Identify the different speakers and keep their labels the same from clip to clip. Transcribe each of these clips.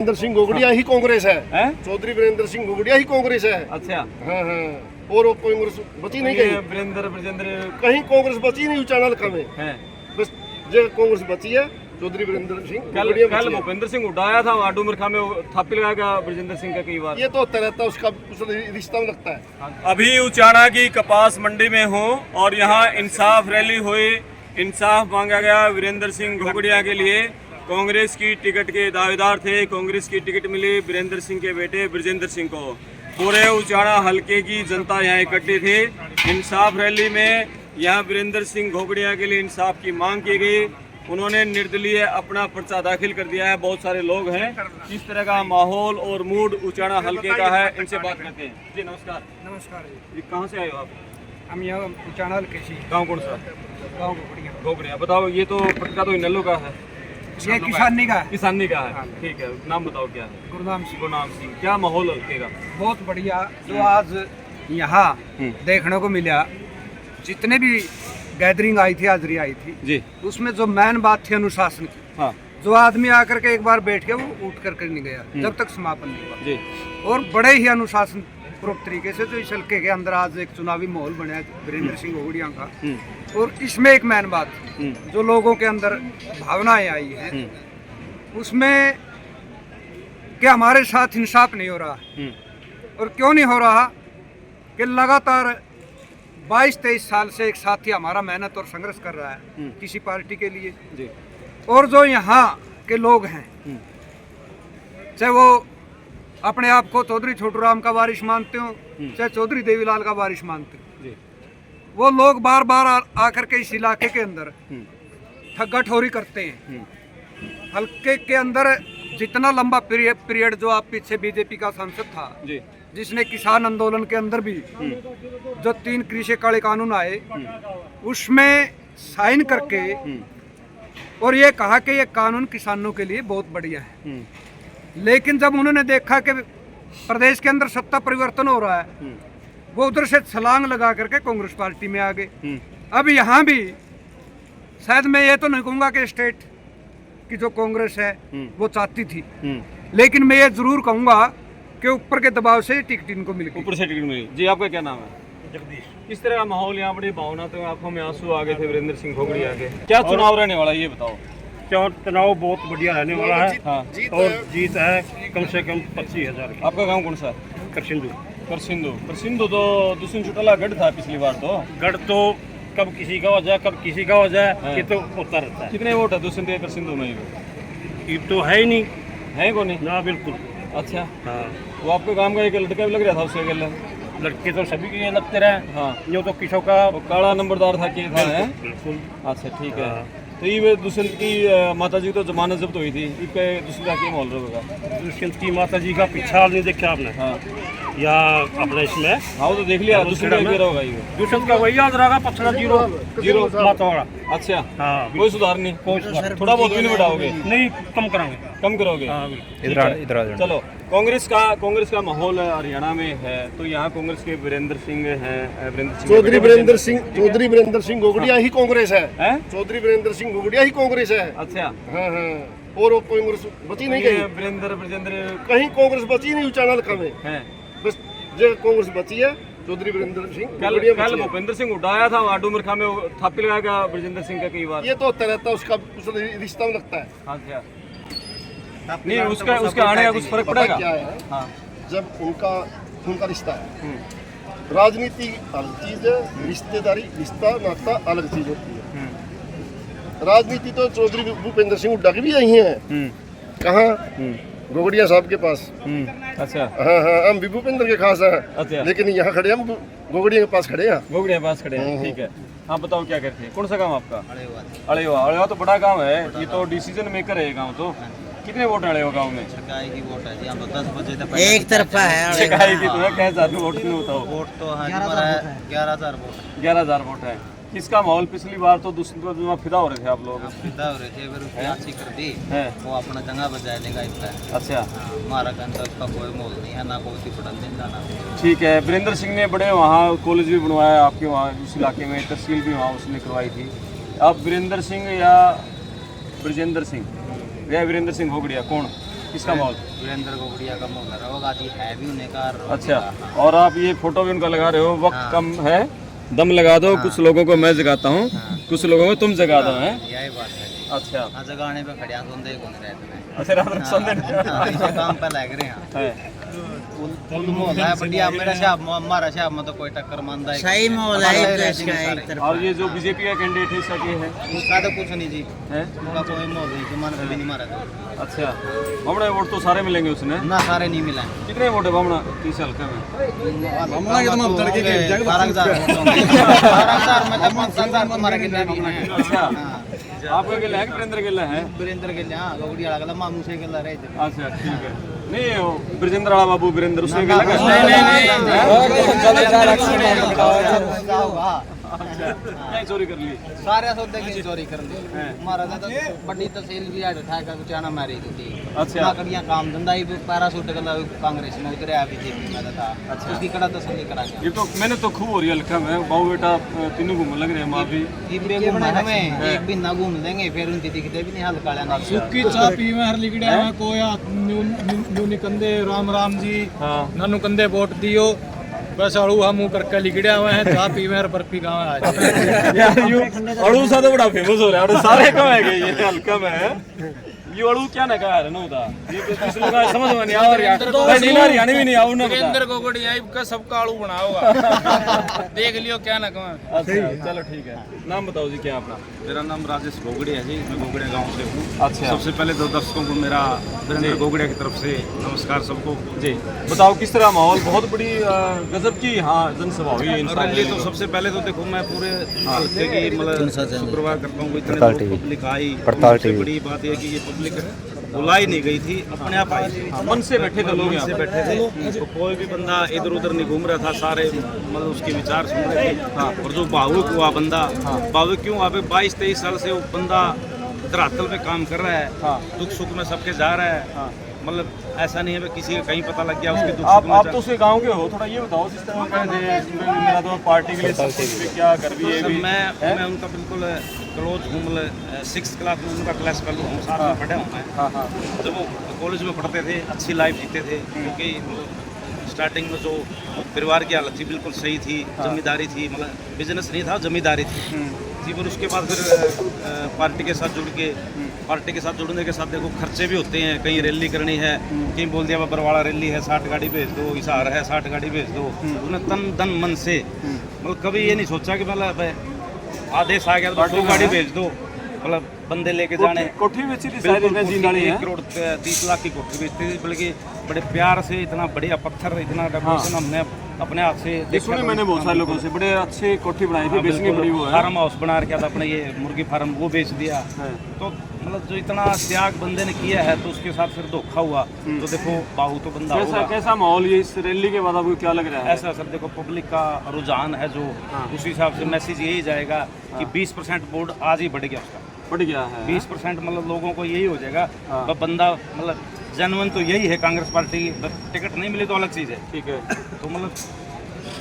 Speaker 1: वीरेंद्र सिंह घोगड़िया ही कांग्रेस है। चौधरी वीरेंद्र सिंह घोगड़िया ही कांग्रेस है।
Speaker 2: अच्छा।
Speaker 1: हाँ हाँ, और वो कांग्रेस बची नहीं कहीं। कहीं कांग्रेस बची नहीं उचानल में है। बस जो कांग्रेस बची है चौधरी वीरेंद्र सिंह।
Speaker 2: कल भूपेंद्र सिंह उठाया था वहाँ डूमरखा में, थापी लगाया वीरेंद्र सिंह का कई बार।
Speaker 1: ये तो होता रहता है, उसका रिश्ता लगता है।
Speaker 2: अभी उचाना की कपास मंडी में हूँ और यहाँ इंसाफ रैली हुई। इंसाफ मांगा गया वीरेंद्र सिंह घोगड़िया के लिए। कांग्रेस की टिकट के दावेदार थे, कांग्रेस की टिकट मिली वीरेंद्र सिंह के बेटे ब्रजेंद्र सिंह को। पूरे उचाना हलके की जनता यहाँ इकट्ठी थी। इंसाफ रैली में यहाँ वीरेंद्र सिंह घोगड़िया के लिए इंसाफ की मांग की गई। उन्होंने निर्दलीय अपना पर्चा दाखिल कर दिया है। बहुत सारे लोग हैं। किस तरह का माहौल और मूड उचाना हलके का है, इनसे बात करते हैं। जी नमस्कार।
Speaker 3: नमस्कार जी।
Speaker 2: कहाँ से आए हो आप?
Speaker 3: हम यहाँ उचाना हलके से।
Speaker 2: गाँव कौन सा?
Speaker 3: गाँव घोगड़िया।
Speaker 2: घोगड़िया। बताओ, ये तो पटका तो इनलो का है,
Speaker 3: ये किसानी का है।
Speaker 2: किसानी का है। ठीक है, नाम बताओ क्या है?
Speaker 3: गुरनाम सिंह।
Speaker 2: गुरनाम सिंह। क्या माहौल हल्के का?
Speaker 3: बहुत बढ़िया। जो आज यहाँ देखने को मिला, जितने भी गैदरिंग आई थी, हाजिरी आई थी
Speaker 2: जी,
Speaker 3: उसमें जो मेन बात थी अनुशासन की।
Speaker 2: हाँ।
Speaker 3: जो आदमी आकर के एक बार बैठ के वो उठ करके नहीं गया जब तक समापन नहीं हुआ
Speaker 2: जी।
Speaker 3: और बड़े ही अनुशासन पूर्वक तरीके से जो इस हल्के के अंदर आज एक चुनावी माहौल बना वीरेंद्र सिंह घोगड़िया का। और इसमें एक मेन बात जो लोगों के अंदर भावनाएं आई हैं उसमें कि हमारे साथ इंसाफ नहीं हो रहा। और क्यों नहीं हो रहा कि लगातार 22-23 साल से एक साथी हमारा मेहनत और संघर्ष कर रहा है किसी पार्टी के लिए जी। और जो यहाँ के लोग हैं, चाहे वो अपने आप को चौधरी छोटू राम का वारिस मानते हो, चाहे चौधरी देवीलाल का वारिस मानते हो जी, वो लोग बार बार आकर के इस इलाके के अंदर ठग्गा ठोरी करते हैं। हल्के के अंदर जितना लंबा पीरियड जो आप पीछे बीजेपी का सांसद था जी, जिसने किसान आंदोलन के अंदर भी जो 3 कृषि काले कानून आए उसमें साइन करके और ये कहा कि ये कानून किसानों के लिए बहुत बढ़िया है। लेकिन जब उन्होंने देखा कि प्रदेश के अंदर सत्ता परिवर्तन हो रहा है, वो उधर से छलांग लगा करके कांग्रेस पार्टी में आ गए। अब यहाँ भी शायद मैं ये तो नहीं कहूँगा कि स्टेट की जो कांग्रेस है वो चाहती थी, लेकिन मैं ये जरूर कहूँगा कि ऊपर के दबाव से टिकट इनको मिल गई।
Speaker 2: ऊपर से टिकट मिली जी। आपका क्या नाम है?
Speaker 1: जगदीश।
Speaker 2: किस तरह का माहौल यहाँ? बड़ी भावना, तो आंखों में आंसू आ गए थे वीरेंद्र सिंह घोगड़िया के। क्या चुनाव रहने वाला ये बताओ?
Speaker 4: चुनाव बहुत बढ़िया रहने वाला है।
Speaker 2: हाँ।
Speaker 4: और जीत है कम से कम 25,000 की।
Speaker 2: आपका गांव कौन सा?
Speaker 4: करसिंधु।
Speaker 2: करसिंधु तो दुष्यंत चौटाला गढ़ था पिछली बार तो।
Speaker 4: गढ़ तो कब किसी का हो जाए कब किसी का हो जाए, ये तो होता रहता है।
Speaker 2: कितने वोट है दुष्यंत के करसिंधु में?
Speaker 4: ये तो है ही नहीं।
Speaker 2: है कौन?
Speaker 4: ना बिल्कुल।
Speaker 2: अच्छा।
Speaker 4: हाँ,
Speaker 2: वो आपके गांव का एक लड़का भी लग रहा था उससे अकेला।
Speaker 4: लड़के तो सभी के लगते रहे।
Speaker 2: हाँ।
Speaker 4: जो तो किसों का
Speaker 2: वो काला नंबरदार था कि था है?
Speaker 4: बिल्कुल।
Speaker 2: अच्छा ठीक है। तो ये दुष्यंत की माता जी तो जमानत जब्त हुई थी, इसका दुष्यंत का क्या माहौल रहेगा?
Speaker 4: दुष्यंत की माता जी का पीछा नहीं देखा आपने?
Speaker 2: हाँ।
Speaker 4: या अपने इसमें
Speaker 2: हाँ वो तो देख लिया। दुष्यंत का होगा ये।
Speaker 4: दुष्यंत का वही याद रहेगा, 0 माता वाला।
Speaker 2: अच्छा।
Speaker 4: हाँ,
Speaker 2: कोई सुधार नहीं?
Speaker 4: कोई सुधार
Speaker 2: थोड़ा बहुत भी नहीं बढ़ाओगे?
Speaker 4: नहीं, कम कराएंगे।
Speaker 2: कम करोगे?
Speaker 4: इधर
Speaker 2: चलो, कांग्रेस का माहौल हरियाणा में है, तो यहाँ कांग्रेस के वीरेंद्र सिंह हैं।
Speaker 1: चौधरी वीरेंद्र सिंह घोगड़िया ही कांग्रेस है। चौधरी वीरेंद्र सिंह घोगड़िया ही कांग्रेस है।
Speaker 2: अच्छा।
Speaker 1: हाँ हाँ, और वो कांग्रेस बची नहीं कहीं। कहीं कांग्रेस बची नहीं उचानल में है। बस जो कांग्रेस बची है चौधरी वीरेंद्र सिंह।
Speaker 2: कल भूपेंद्र सिंह उठाया था वहाँ डूमरखा में, थापी लगाया ब्रजेंद्र सिंह का कई बार।
Speaker 1: ये तो होता रहता है, उसका रिश्ता लगता है।
Speaker 2: हाँ क्या? नहीं, उसका आने का कुछ फर्क पड़ेगा?
Speaker 1: क्या है?
Speaker 2: हाँ।
Speaker 1: जब उनका रिश्ता है, राजनीति अलग चीज है, रिश्तेदारी रिश्ता नाता अलग चीज होती है। राजनीति तो चौधरी भूपेंद्र सिंह हुड्डा की भी यही है। कहाँ? घोगड़िया साहब के पास।
Speaker 2: अच्छा।
Speaker 1: हाँ हाँ, हम भी भूपेंद्र के खास हैं।
Speaker 2: अच्छा।
Speaker 1: लेकिन यहाँ खड़े हम घोगड़िया के पास खड़े हैं।
Speaker 2: घोगड़िया के पास खड़े हैं, ठीक है। हाँ बताओ क्या करते हैं? कौन सा गाँव आपका? अड़ेवा तो बड़ा गाँव है, ये तो डिसीजन मेकर है गाँव तो। कितने वोट है अड़ेवा गाँव में?
Speaker 5: छकाई की वोट है जी, हम तो 10 बजे तक
Speaker 6: एक तरफा है।
Speaker 2: छकाई की तो है, क्या चाहते वोट नहीं होता हो?
Speaker 5: वोट तो 11,000 वोट।
Speaker 2: 11,000 वोट है। किसका माहौल? पिछली बार तो दुष्यंत को फिदा हो रहे थे आप लोग।
Speaker 5: फिदा हो रहे थे, फिर उसकी आंची कर दी
Speaker 2: है।
Speaker 5: वो अपना जगह बजाय लेगा इतना।
Speaker 2: अच्छा।
Speaker 5: हमारा कहता उसका कोई मोल नहीं है, ना कोई की पटन दिन जाना।
Speaker 2: ठीक है। वीरेंद्र सिंह ने बड़े वहाँ कॉलेज भी बनवाया आपके वहाँ उस इलाके में, तहसील भी वहाँ उसने करवाई थी। अब वीरेंद्र सिंह या ब्रजेंद्र सिंह या वीरेंद्र सिंह घोगड़िया कौन? किसका माहौल?
Speaker 5: वीरेंद्र गोगड़िया का माहौल रहेगा जी, है भी उन्हें का।
Speaker 2: अच्छा, और आप ये फोटो भी उनका लगा रहे हो, वक्त
Speaker 5: हाँ।
Speaker 2: कम है, दम लगा दो। कुछ लोगों को मैं जगाता हूँ, कुछ लोगों को तुम जगा दो, हैं?
Speaker 5: यही बात है जी।
Speaker 2: अच्छा
Speaker 5: हाँ, जगाने पे खड़िया सुनते घूम रहे थे।
Speaker 2: अच्छा, रात में सोते
Speaker 5: इसे काम पे लग रहे हैं।
Speaker 2: हैं।
Speaker 5: फुल माहौल है बढ़िया। मेरा साहब, हमारा साहब में तो कोई टक्कर मानदा है।
Speaker 6: सही माहौल है एक तरफ।
Speaker 2: और ये जो बीजेपी का कैंडिडेट है, इसका क्या है?
Speaker 5: उसका तो कुछ नहीं जी,
Speaker 2: हैं?
Speaker 5: उनका कोई माहौल नहीं, जुमान कभी नहीं मारा था।
Speaker 2: अच्छा, बामणा वोट तो सारे मिलेंगे उसने।
Speaker 5: ना सारे नहीं मिला।
Speaker 2: कितने वोट है बामणा 30 हल्के में?
Speaker 5: मामला के तो हम तड़के के 12,000 12,000 में तो 5,000 तुम्हारा कितना भी है।
Speaker 2: अच्छा, आपका गिला है कि वीरेंद्र गिला है?
Speaker 5: वीरेंद्र के लिए गोगड़ी वाला मामू से के रहे थे।
Speaker 2: अच्छा, ठीक है। नहीं, वो ब्रजेंद्र वाला बाबू वीरेंद्र उससे गिला का? क्या चोरी कर ली?
Speaker 5: सारे सौदे की चोरी कर ली। हमारा तो बड़ी तहसील भी आज उठा कर चाना मारी थी।
Speaker 2: अच्छा।
Speaker 5: ना कड़ियां काम धंधा ही पैरासूट का कांग्रेस में उतरे, बीजेपी में था।
Speaker 2: अच्छा।
Speaker 5: उसकी कड़ा तसल्ली करा गया।
Speaker 2: ये तो मैंने तो खूब हो रही है हल्का में, बाबू बेटा तीनों घूम लग रहे हैं। माँ भी
Speaker 5: हमें एक भी ना घूम लेंगे, फिर उनकी दिखते भी नहीं हल्का लेना।
Speaker 7: सुक्की चाह पीवे हर लिगड़े में कोया न्यू निकंदे राम राम जी
Speaker 2: हाँ।
Speaker 7: नानू कंदे वोट दियो बस अड़ू हम करके लिगड़े हुए हैं। चाह पीवे हर बर्फी गाँव है आज।
Speaker 2: यार यू अड़ू सा तो बड़ा फेमस हो रहा है, अड़ू सारे कम है ये हल्का में है। ये अड़ू क्या ना कहा है ना होता, ये तो किसी लोग समझ में नहीं आ रहा यार। भाई नीला हरियाणा भी नहीं आऊ ना
Speaker 7: वीरेंद्र गोगड़िया का सबका अड़ू बनाओगा। देख लियो क्या ना कहा।
Speaker 2: अच्छा, चलो ठीक है। नाम बताओ जी, क्या अपना?
Speaker 8: मेरा नाम राजेश गोगड़े है जी, मैं गोगड़े गांव से हूँ।
Speaker 2: अच्छा।
Speaker 8: सबसे पहले तो दर्शकों को मेरा वीरेंद्र गोगड़े की तरफ से नमस्कार सबको
Speaker 2: जी, बताओ किस तरह माहौल? बहुत बड़ी गजब की यहाँ जनसभा हुई है।
Speaker 8: रैली। तो सबसे पहले तो देखो मैं पूरे हफ्ते की मतलब शुक्रवार करता हूँ, इतने लोग पब्लिक आई। सबसे बड़ी बात यह कि ये पब्लिक बुलाई नहीं गई थी, अपने आप आई थी।
Speaker 2: मन से बैठे थे लोग,
Speaker 8: मन से बैठे थे। तो कोई भी बंदा इधर उधर नहीं घूम रहा था, सारे मतलब उसके विचार सुन रहे थे। हाँ। और जो भावुक हुआ बंदा, भावुक क्यों? अभी 22-23 साल से वो बंदा धरातल पे काम कर रहा है। हाँ। दुख सुख में सबके जा रहा है। हाँ। मतलब ऐसा नहीं है किसी का कहीं पता लग गया उसके दुख सुख में।
Speaker 2: आप तो उसके गांव के हो, थोड़ा ये बताओ जिस तरह मेरा तो पार्टी के लिए सब कुछ क्या कर भी है।
Speaker 8: मैं उनका बिल्कुल क्लोज हूँ, मतलब 6th क्लास में उनका क्लास कर हूँ, साथ में पढ़ा हूँ मैं। हाँ। जब वो कॉलेज में पढ़ते थे अच्छी लाइफ जीते थे, क्योंकि स्टार्टिंग में जो परिवार की हालत थी बिल्कुल सही थी। जमींदारी थी, मतलब बिजनेस नहीं था, जमींदारी थी जी। फिर उसके बाद फिर पार्टी के साथ जुड़ के, पार्टी के साथ जुड़ने के साथ देखो खर्चे भी होते हैं। कहीं रैली करनी है, कहीं बोल दिया बरवाड़ा रैली है 60 गाड़ी भेज दो, हिसार है 60 गाड़ी भेज दो। उसने तन धन मन से मतलब कभी ये नहीं सोचा कि मतलब आदेश आ गया तो 2 गाड़ी भेज दो, मतलब बंदे लेके जाने।
Speaker 2: कोठी बेची थी,
Speaker 8: बिल्कुल 1 करोड़ 30 लाख की कोठी बेचती थी, बल्कि बड़े प्यार से इतना बढ़िया पत्थर, इतना डेकोरेशन हमने अपने हाथ से देखा।
Speaker 2: मैंने बहुत सारे लोगों से बड़े अच्छे कोठी बनाई थी, बेचनी बड़ी वो है।
Speaker 8: फार्म हाउस बना रखा था अपने, ये मुर्गी फार्म वो बेच दिया। तो मतलब जो इतना त्याग बंदे ने किया है, तो उसके साथ फिर धोखा हुआ। तो देखो बाहू तो बंदा होगा।
Speaker 2: कैसा माहौल ये इस रैली के बाद आपको क्या लग रहा है?
Speaker 8: ऐसा सर देखो पब्लिक का रुझान है जो, उस हिसाब से मैसेज यही जाएगा कि 20% वोट आज ही बढ़ गया, उसका
Speaker 2: बढ़ गया है।
Speaker 8: 20% मतलब लोगों को यही हो जाएगा। बंदा मतलब जनमन तो यही है कांग्रेस पार्टी की। टिकट नहीं मिली तो अलग चीज़ है, ठीक है। तो मतलब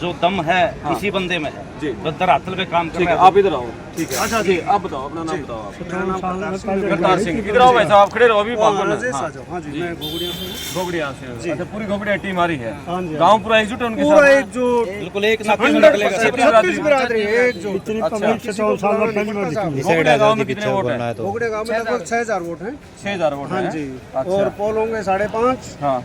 Speaker 8: जो दम है इसी बंदे में है जी। धरातल पे काम कर रहा है।
Speaker 2: आप इधर आओ, ठीक है। अच्छा जी, आप बताओ अपना नाम बताओ। करतार सिंह, इधर आओ भाई साहब, आप खड़े रहो अभी।
Speaker 3: हाँ जी, मैं
Speaker 2: घोगड़िया से। अच्छा, पूरी घोगड़िया टीम आ रही है, गांव पूरा एकजुट है उनके साथ?
Speaker 3: पूरा एकजुट,
Speaker 8: बिल्कुल एक साथ निकलेगा।
Speaker 3: 36 बिरादरी एकजुट।
Speaker 2: घोगड़िया गांव में कितने वोट हैं?
Speaker 3: घोगड़िया गांव में लगभग 6000 वोट हैं।
Speaker 2: 6000 वोट
Speaker 3: हाँ
Speaker 2: हैं
Speaker 3: जी।
Speaker 2: अच्छा।
Speaker 3: और पोल होंगे 5.5।
Speaker 2: हाँ,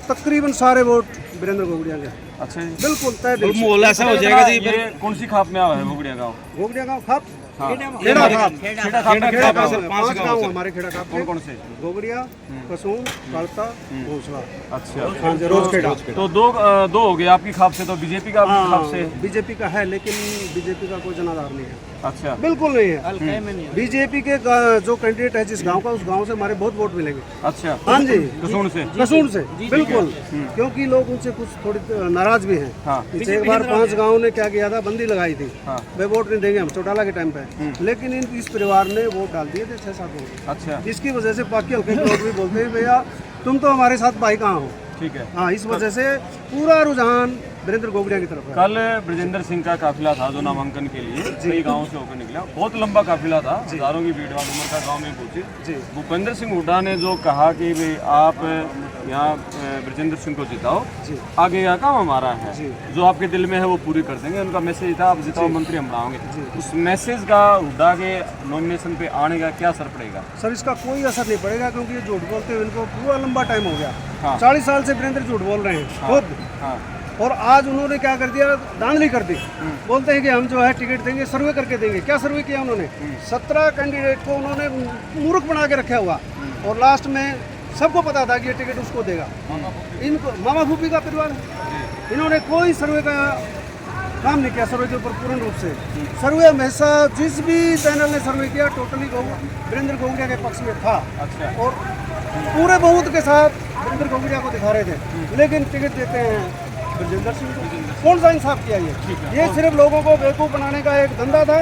Speaker 3: तकरीबन सारे वोट वीरेंद्र गोगड़िया के।
Speaker 2: अच्छा जी,
Speaker 3: बिल्कुल तय दिल से।
Speaker 8: माहौल ऐसा हो जाएगा जी।
Speaker 2: ये कौन सी खाप में आवा है घोगड़िया गांव?
Speaker 3: घोगड़िया गांव खाप,
Speaker 2: खेड़ा
Speaker 3: खाप,
Speaker 2: खेड़ा खाप में
Speaker 3: खेड़ा
Speaker 2: कितने
Speaker 3: खाप में 5 गांव हमारे खेड़ा खाप
Speaker 2: कौन
Speaker 3: में।
Speaker 2: कौन से?
Speaker 3: घोगड़िया, कसून, कड़ता, भोसला।
Speaker 2: अच्छा,
Speaker 3: हाँ जी, रोज खेड़ा।
Speaker 2: तो दो हो गए आपकी खाप से। तो बीजेपी का खाप से?
Speaker 3: बीजेपी का है, लेकिन बीजेपी का कोई जनाधार नहीं है।
Speaker 2: अच्छा,
Speaker 3: बिल्कुल नहीं है। बीजेपी के जो कैंडिडेट है जिस गांव का, उस गांव से हमारे बहुत वोट मिलेंगे।
Speaker 2: अच्छा,
Speaker 3: हाँ जी,
Speaker 2: कसून से?
Speaker 3: कसून से बिल्कुल, क्योंकि लोग उनसे कुछ थोड़ी नाराज भी हैं।
Speaker 2: हाँ।
Speaker 3: पीछे एक बार 5 गांव ने क्या किया था, बंदी लगाई थी।
Speaker 2: हाँ।
Speaker 3: वे वोट नहीं देंगे हम चौटाला के टाइम पे, लेकिन इस परिवार ने वोट डाल दिए थे 6-7 वोट।
Speaker 2: अच्छा,
Speaker 3: इसकी वजह से बाकी हल्के के लोग भी बोलते हैं भैया तुम तो हमारे साथ भाई कहाँ हो।
Speaker 2: ठीक है।
Speaker 3: हाँ, इस वजह से पूरा रुझान वीरेंद्र गोगड़िया की तरफ है।
Speaker 2: कल ब्रजेंद्र सिंह का काफिला था जो नामांकन के लिए कई गांवों से होकर निकला, बहुत लंबा काफिला था, हजारों की भीड़ उमर का गांव में पहुंचे। भूपेंद्र सिंह हुड्डा ने जो कहा कि भाई आप यहाँ ब्रजेंद्र सिंह को जिताओ, आगे का काम हमारा है, जो आपके दिल में है वो पूरी कर देंगे। उनका मैसेज था आप जिताओ मंत्री हम बनाओगे। उस मैसेज का हुड्डा के नॉमिनेशन पे आने का क्या असर पड़ेगा?
Speaker 3: सर इसका कोई असर नहीं पड़ेगा, क्योंकि ये झूठ बोलते हुए इनको पूरा लंबा टाइम हो गया।
Speaker 2: हाँ।
Speaker 3: 40 साल से वीरेंद्र झूठ बोल रहे हैं खुद।
Speaker 2: हाँ।
Speaker 3: और आज उन्होंने क्या कर दिया, धांधली कर दी। बोलते हैं कि हम जो है टिकट देंगे, सर्वे करके देंगे। क्या सर्वे किया उन्होंने? 17 कैंडिडेट को उन्होंने मूर्ख बना के रखा हुआ, और लास्ट में सबको पता था कि ये टिकट उसको देगा। इनको मामा फूफी का परिवार, इन्होंने कोई सर्वे का काम नहीं किया सर्वे के ऊपर पूर्ण रूप से। सर्वे हमेशा जिस भी पैनल ने सर्वे किया टोटली वीरेंद्र गोगड़िया के पक्ष में था।
Speaker 2: अच्छा।
Speaker 3: और पूरे बहुमत के साथ वीरेंद्र गोगड़िया को दिखा रहे थे, लेकिन टिकट देते हैं ब्रजेंद्र सिंह को। कौन सा इंसाफ किया ये सिर्फ लोगों को बेवकूफ़ बनाने का एक धंधा था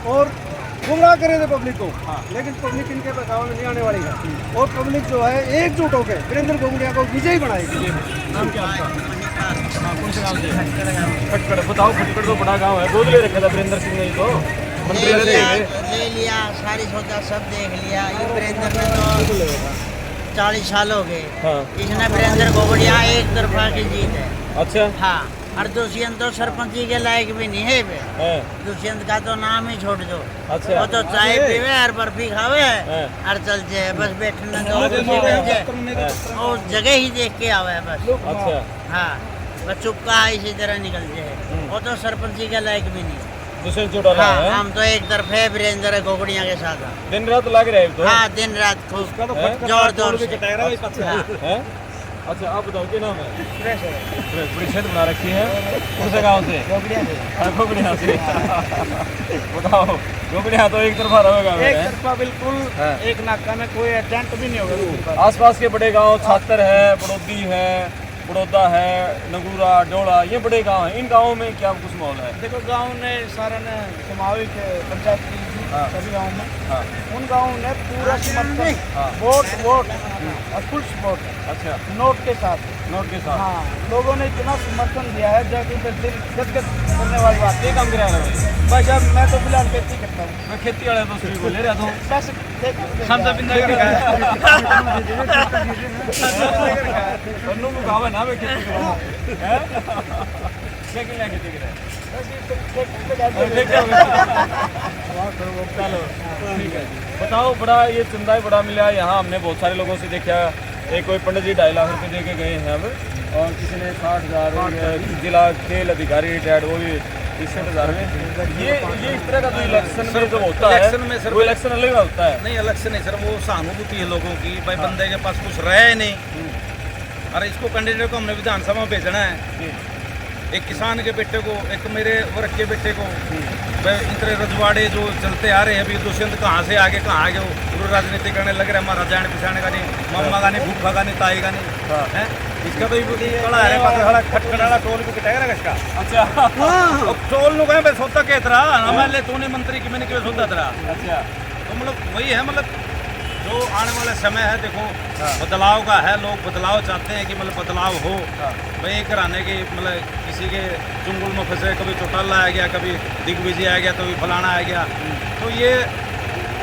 Speaker 3: और गुमराह करे थे पब्लिक को। लेकिन पब्लिक इनके बचाव में नहीं आने वाली है, और पब्लिक जो है एकजुट होकर वीरेंद्र गोगड़िया को विजयी बनाएगी।
Speaker 2: नाम क्या आपका? खटखड़। बताओ, खटखड़ तो बड़ा गांव है, गोद ले रखा था वीरेंद्र सिंह ने तो मंत्री
Speaker 6: ले लिया, सारी सोचा सब देख लिया। ये वीरेंद्र ने तो 40 साल हो गए। इसने वीरेंद्र गोगड़िया एक तरफा की जीत है।
Speaker 2: अच्छा।
Speaker 6: हाँ, और दुष्यंत तो सरपंची के लायक भी नहीं है बे। दुष्यंत का तो नाम ही छोड़ दो।
Speaker 2: अच्छा।
Speaker 6: वो तो चाय पीवे और बर्फी खावे और चल जाए, बस बैठने दो और जगह ही देख के आवे बस।
Speaker 2: अच्छा।
Speaker 6: हाँ, बस चुपका इसी तरह निकल जाए। वो तो सरपंची के लायक भी नहीं।
Speaker 2: दूसरे चौड़ा
Speaker 6: हाँ,
Speaker 2: है।
Speaker 6: हम तो एक तरफ है वीरेंद्र गोगड़िया के साथ।
Speaker 2: दिन रात लग रहे तो।
Speaker 6: हाँ, दिन रात खूब जोर से।
Speaker 2: हैं? अच्छा, आप बताओ क्या नाम है? बड़ी क्षेत्र बना रखी है, कौन से गाँव से? गोगड़िया से। बताओ, गोगड़िया तो एक तरफा रहेगा।
Speaker 5: एक तरफा बिल्कुल, एक नाका में कोई एजेंट भी नहीं होगा।
Speaker 2: आसपास के बड़े गांव छात्र है, बड़ौदी है, बड़ौदा है, नगूरा, डोला, ये बड़े गांव हैं। इन गांवों में क्या कुछ माहौल है?
Speaker 5: देखो गांव ने सारा ने समावेश पंचायत की सभी गाँव में, उन गाँव ने पूरा समर्थन, वोट और फुल सपोर्ट।
Speaker 2: अच्छा।
Speaker 5: नोट के साथ।
Speaker 2: नोट के साथ।
Speaker 5: हाँ, लोगों ने इतना समर्थन दिया है जो कि दिल गदगद करने वाली बात।
Speaker 2: ये काम कराया भाई?
Speaker 5: बस अब मैं तो फिलहाल खेती करता हूँ।
Speaker 2: मैं खेती वाले तो सभी को ले रहा था।
Speaker 5: बस
Speaker 2: मुकाबला ना मैं खेती कराऊँ। क्या क्या खेती कराए? चलो ठीक है। बताओ, बड़ा ये चंदा ही बड़ा मिला यहाँ। हमने बहुत सारे लोगों से देखा, एक कोई पंडित जी 2.5 लाख रुपए दे के गए हैं अब, और किसी ने 60,000, जिला खेल अधिकारी रिटायर्ड वो भी 60,000 में। ये इस तरह का जो इलेक्शन में जो होता है,
Speaker 8: इलेक्शन में सर
Speaker 2: वो इलेक्शन अलग होता है।
Speaker 8: नहीं, इलेक्शन नहीं सर, वो सहानुभूति है लोगों की। भाई बंदे के पास कुछ रहा है नहीं, अरे इसको कैंडिडेट को हमने विधानसभा में भेजना है। एक किसान के बेटे को, एक मेरे वर्ग के बेटे को, इतने रजवाड़े जो चलते आ रहे हैं। अभी दुष्यंत कहाँ से आगे कहाँ आगे वो राजनीति करने लग रहा है। हमारा जाने पिछाने का नहीं, मम्मा का नहीं, भूखा का नहीं, ताई का नहीं है। इसका तो कड़ा है, पता खटखड़ा टोल को किटाएगा इसका। अच्छा। टोल नु कहे सोता के तरह हमारे तूने मंत्री की मैंने क्यों सोता तरह।
Speaker 2: अच्छा।
Speaker 8: तो मतलब वही है, मतलब जो आने वाला समय है देखो बदलाव का है। लोग बदलाव चाहते हैं कि मतलब बदलाव हो। भाई कराने की मतलब किसी के चुंगल में फंसे, कभी चौटाला आ गया, कभी दिग्विजय आ गया, कभी फलाना आ गया। तो ये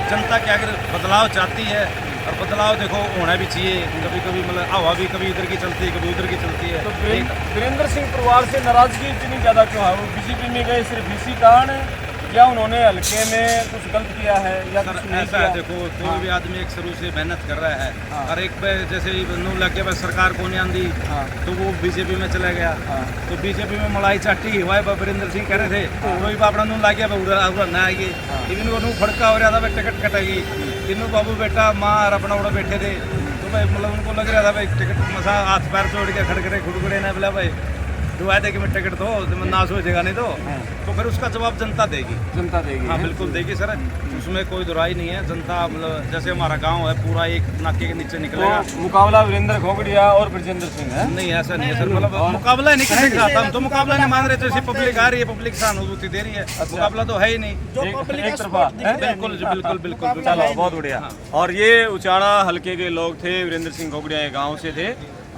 Speaker 8: जनता क्या अगर बदलाव चाहती है, और बदलाव देखो होना भी चाहिए। कभी कभी मतलब हवा भी कभी इधर की चलती है, कभी उधर की चलती है।
Speaker 2: तो वीरेंद्र सिंह परिवार से नाराजगी इतनी ज़्यादा क्यों है? वो बीजेपी में गए सिर्फ इसी कारण है, क्या उन्होंने हल्के में कुछ गलत किया है या कुछ नहीं
Speaker 8: ऐसा है? देखो कोई भी आदमी एक शुरू से मेहनत कर रहा है, और एक पे जैसे ही नू लग गया सरकार को नहीं आंदी, तो वो बीजेपी में चला गया। तो बीजेपी में मलाई चाटी हुआ है। वीरेंद्र सिंह कह रहे थे कोई अपना नू लग गया उधर ना आइए, इवन को नू फड़का हो रहा था, टिकट कटेगी। तीनों बाबू बेटा माँ और अपना उड़ा बैठे थे, तो भाई मतलब उनको लग रहा था भाई टिकट मसा हाथ पैर जोड़ के खड़खड़े खुड़खड़े ना बोला भाई दुआ दे कि मैं टिकट दो, नाश हो जाएगा नहीं तो फिर उसका जवाब जनता देगी।
Speaker 2: जनता देगी।
Speaker 8: हाँ बिल्कुल देगी सर, उसमें कोई दुराई नहीं है। जनता मतलब जैसे हमारा गांव है पूरा एक नाके के नीचे निकलेगा।
Speaker 2: तो मुकाबला वीरेंद्र गोगड़िया और ब्रजेंद्र सिंह है?
Speaker 8: नहीं ऐसा नहीं है सर, मतलब मुकाबला नहीं किसी के साथ। हम तो मुकाबला नहीं मान रहे, जैसे पब्लिक आ रही है, पब्लिक सहानुभूति दे रही है। मुकाबला तो है ही नहीं,
Speaker 2: एक तरफा।
Speaker 8: बिल्कुल बिल्कुल बिल्कुल।
Speaker 2: चलो बहुत बढ़िया। और ये उचाड़ा हल्के के लोग थे, वीरेंद्र सिंह गोगड़िया गाँव से थे।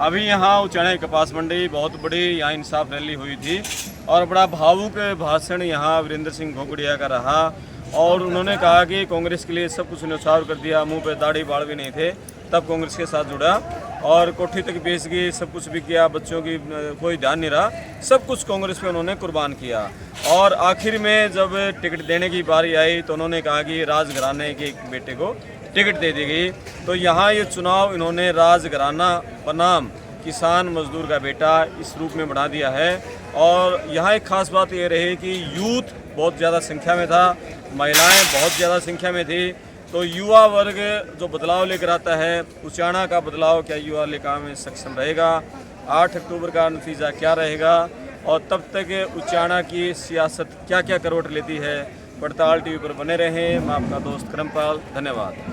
Speaker 2: अभी यहाँ उचाणे कपास मंडी बहुत बड़ी यहाँ इंसाफ रैली हुई थी और बड़ा भावुक भाषण यहाँ वीरेंद्र सिंह घोगड़िया का रहा और उन्होंने कहा कि कांग्रेस के लिए सब कुछ न्यौछावर कर दिया, मुंह पे दाढ़ी बाल भी नहीं थे तब कांग्रेस के साथ जुड़ा और कोठी तक बेच गई, सब कुछ भी किया, बच्चों की कोई ध्यान नहीं रहा, सब कुछ कांग्रेस पे उन्होंने कुर्बान किया। और आखिर में जब टिकट देने की बारी आई तो उन्होंने कहा कि राजघराने के एक बेटे को टिकट दे दी गई। तो यहाँ ये चुनाव इन्होंने राजघराना बनाम किसान मजदूर का बेटा इस रूप में बना दिया है। और यहाँ एक खास बात ये रही कि यूथ बहुत ज़्यादा संख्या में था, महिलाएं बहुत ज़्यादा संख्या में थी। तो युवा वर्ग जो बदलाव लेकर आता है, उचाणा का बदलाव क्या युवा लेकर में सक्षम रहेगा, 8 अक्टूबर का नतीजा क्या रहेगा और तब तक उचाणा की सियासत क्या क्या करवट लेती है, पड़ताल टीवी पर बने रहें। मैं आपका दोस्त करमपाल, धन्यवाद।